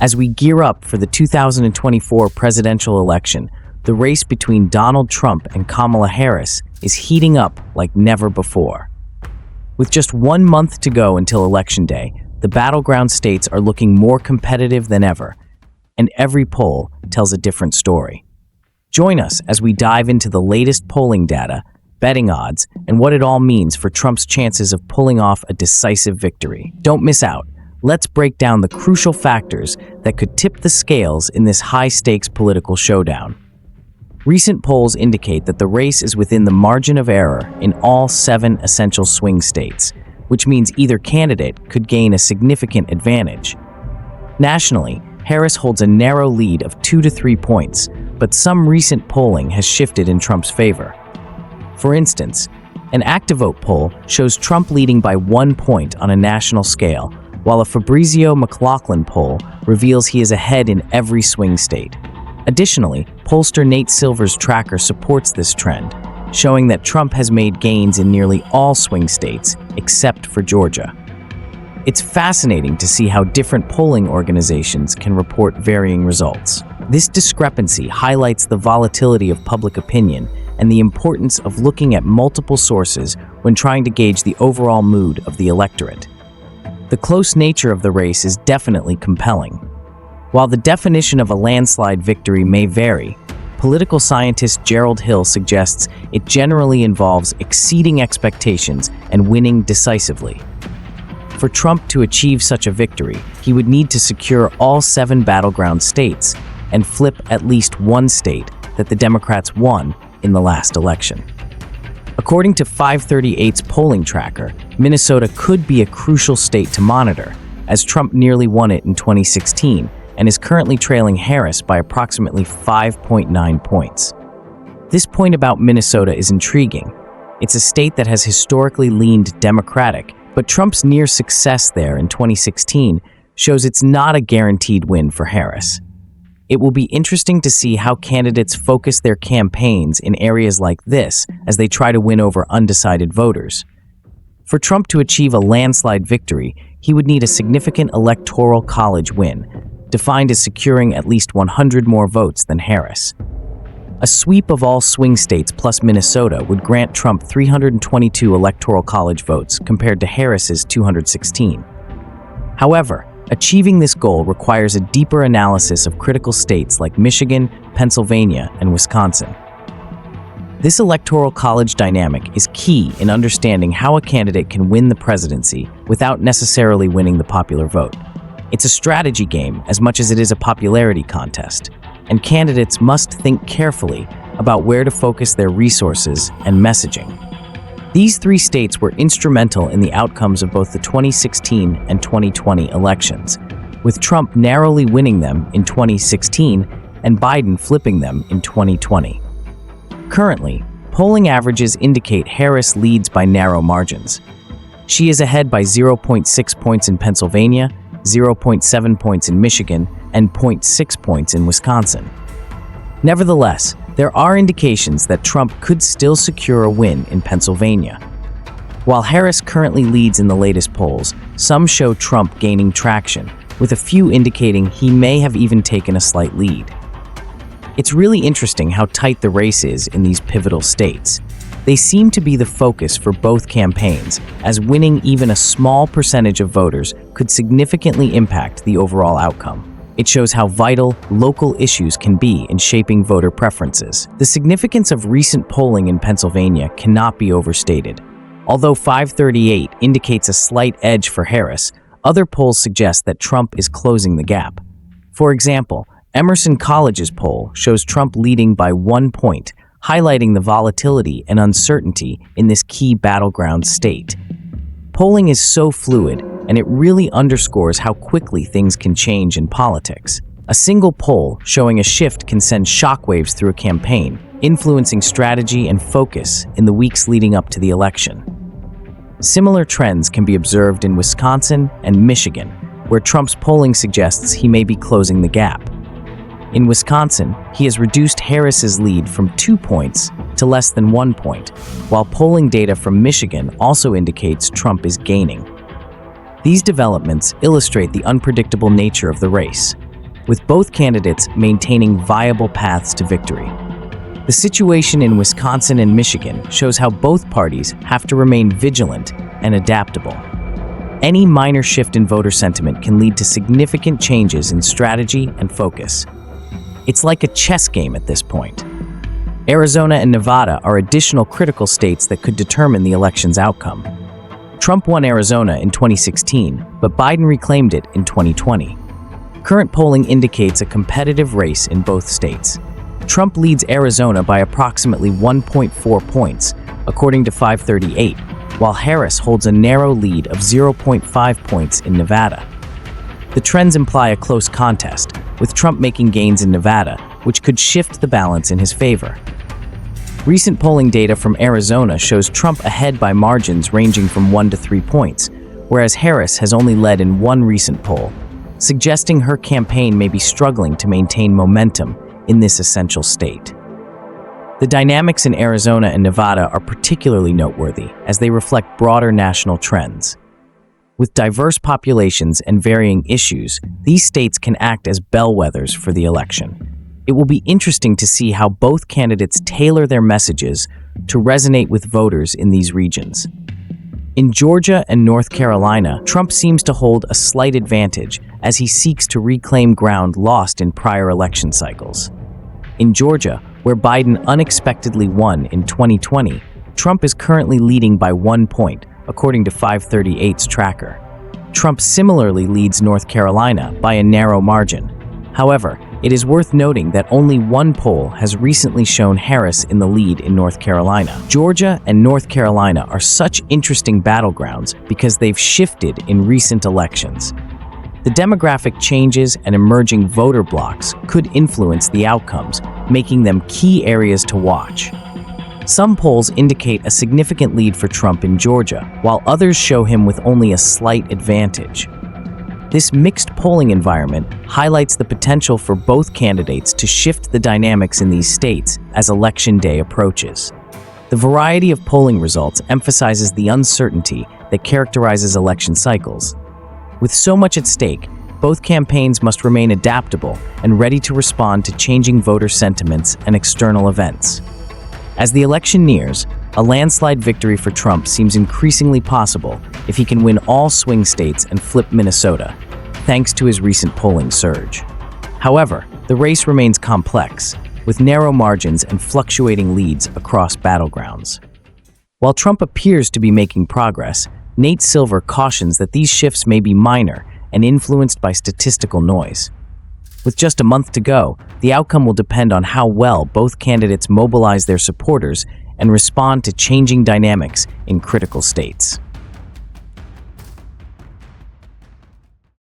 As we gear up for the 2024 presidential election, the race between Donald Trump and Kamala Harris is heating up like never before. With just 1 month to go until Election Day, the battleground states are looking more competitive than ever, and every poll tells a different story. Join us as we dive into the latest polling data, betting odds, and what it all means for Trump's chances of pulling off a decisive victory. Don't miss out. Let's break down the crucial factors that could tip the scales in this high-stakes political showdown. Recent polls indicate that the race is within the margin of error in all 7 essential swing states, which means either candidate could gain a significant advantage. Nationally, Harris holds a narrow lead of 2 to 3 points, but some recent polling has shifted in Trump's favor. For instance, an ActiVote poll shows Trump leading by 1 point on a national scale, while a Fabrizio McLaughlin poll reveals he is ahead in every swing state. Additionally, pollster Nate Silver's tracker supports this trend, showing that Trump has made gains in nearly all swing states, except for Georgia. It's fascinating to see how different polling organizations can report varying results. This discrepancy highlights the volatility of public opinion and the importance of looking at multiple sources when trying to gauge the overall mood of the electorate. The close nature of the race is definitely compelling. While the definition of a landslide victory may vary, political scientist Gerald Hill suggests it generally involves exceeding expectations and winning decisively. For Trump to achieve such a victory, he would need to secure all 7 battleground states and flip at least one state that the Democrats won in the last election. According to 538's polling tracker, Minnesota could be a crucial state to monitor, as Trump nearly won it in 2016 and is currently trailing Harris by approximately 5.9 points. This point about Minnesota is intriguing. It's a state that has historically leaned Democratic, but Trump's near success there in 2016 shows it's not a guaranteed win for Harris. It will be interesting to see how candidates focus their campaigns in areas like this as they try to win over undecided voters. For Trump to achieve a landslide victory, he would need a significant electoral college win, defined as securing at least 100 more votes than Harris. A sweep of all swing states plus Minnesota would grant Trump 322 electoral college votes compared to Harris's 216. However, achieving this goal requires a deeper analysis of critical states like Michigan, Pennsylvania, and Wisconsin. This electoral college dynamic is key in understanding how a candidate can win the presidency without necessarily winning the popular vote. It's a strategy game as much as it is a popularity contest, and candidates must think carefully about where to focus their resources and messaging. These 3 states were instrumental in the outcomes of both the 2016 and 2020 elections, with Trump narrowly winning them in 2016 and Biden flipping them in 2020. Currently, polling averages indicate Harris leads by narrow margins. She is ahead by 0.6 points in Pennsylvania, 0.7 points in Michigan, and 0.6 points in Wisconsin. Nevertheless, there are indications that Trump could still secure a win in Pennsylvania. While Harris currently leads in the latest polls, some show Trump gaining traction, with a few indicating he may have even taken a slight lead. It's really interesting how tight the race is in these pivotal states. They seem to be the focus for both campaigns, as winning even a small percentage of voters could significantly impact the overall outcome. It shows how vital local issues can be in shaping voter preferences. The significance of recent polling in Pennsylvania cannot be overstated. Although 538 indicates a slight edge for Harris, other polls suggest that Trump is closing the gap. For example, Emerson College's poll shows Trump leading by 1 point, highlighting the volatility and uncertainty in this key battleground state. Polling is so fluid, and it really underscores how quickly things can change in politics. A single poll showing a shift can send shockwaves through a campaign, influencing strategy and focus in the weeks leading up to the election. Similar trends can be observed in Wisconsin and Michigan, where Trump's polling suggests he may be closing the gap. In Wisconsin, he has reduced Harris's lead from 2 points to less than 1 point, while polling data from Michigan also indicates Trump is gaining. These developments illustrate the unpredictable nature of the race. with both candidates maintaining viable paths to victory. The situation in Wisconsin and Michigan shows how both parties have to remain vigilant and adaptable. Any minor shift in voter sentiment can lead to significant changes in strategy and focus. It's like a chess game at this point. Arizona and Nevada are additional critical states that could determine the election's outcome. Trump won Arizona in 2016, but Biden reclaimed it in 2020. Current polling indicates a competitive race in both states. Trump leads Arizona by approximately 1.4 points, according to 538, while Harris holds a narrow lead of 0.5 points in Nevada. The trends imply a close contest, with Trump making gains in Nevada, which could shift the balance in his favor. Recent polling data from Arizona shows Trump ahead by margins ranging from 1 to 3 points, whereas Harris has only led in one recent poll, suggesting her campaign may be struggling to maintain momentum in this essential state. The dynamics in Arizona and Nevada are particularly noteworthy as they reflect broader national trends. With diverse populations and varying issues, these states can act as bellwethers for the election. It will be interesting to see how both candidates tailor their messages to resonate with voters in these regions. In Georgia and North Carolina, Trump seems to hold a slight advantage as he seeks to reclaim ground lost in prior election cycles. In Georgia, where Biden unexpectedly won in 2020, Trump is currently leading by 1 point, according to 538's tracker. Trump similarly leads North Carolina by a narrow margin. However, it is worth noting that only one poll has recently shown Harris in the lead in North Carolina. Georgia and North Carolina are such interesting battlegrounds because they've shifted in recent elections. The demographic changes and emerging voter blocs could influence the outcomes, making them key areas to watch. Some polls indicate a significant lead for Trump in Georgia, while others show him with only a slight advantage. This mixed polling environment highlights the potential for both candidates to shift the dynamics in these states as Election Day approaches. The variety of polling results emphasizes the uncertainty that characterizes election cycles. With so much at stake, both campaigns must remain adaptable and ready to respond to changing voter sentiments and external events. As the election nears, a landslide victory for Trump seems increasingly possible if he can win all swing states and flip Minnesota, thanks to his recent polling surge. However, the race remains complex, with narrow margins and fluctuating leads across battlegrounds. While Trump appears to be making progress, Nate Silver cautions that these shifts may be minor and influenced by statistical noise. With just a month to go, the outcome will depend on how well both candidates mobilize their supporters and respond to changing dynamics in critical states.